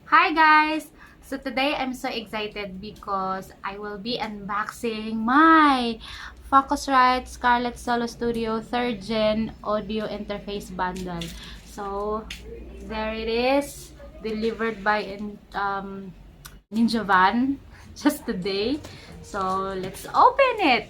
Hi guys! So today I'm so excited because I will be unboxing my Focusrite Scarlett Solo Studio 3rd Gen Audio Interface Bundle. So there it is, delivered by Ninja Van just today. So let's open it!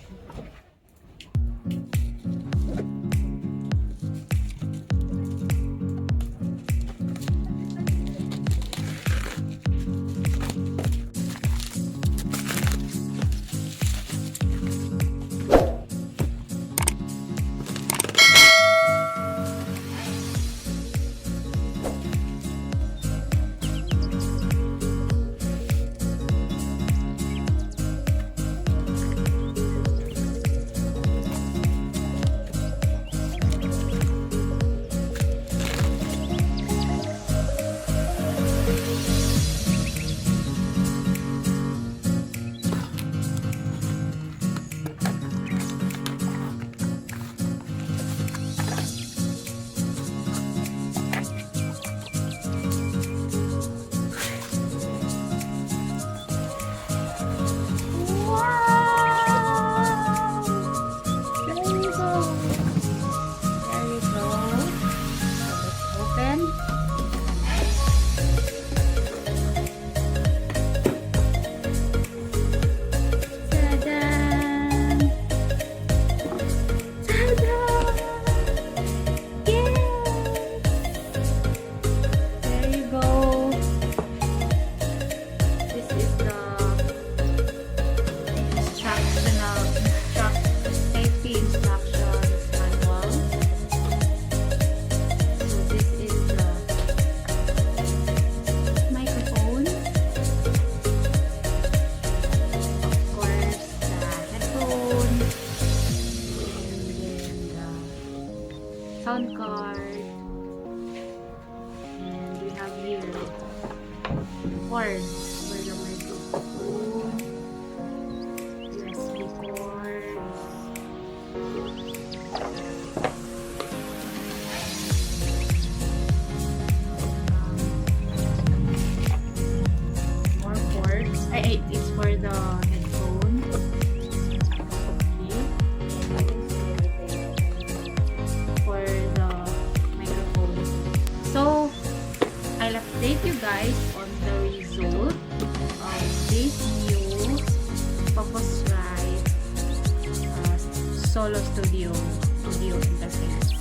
Sound card, and we have here cords for the microphone, USB cords, more cords. It's for the headphone. So, I'll update you guys on the result of this new Focusrite Solo Studio audio interface.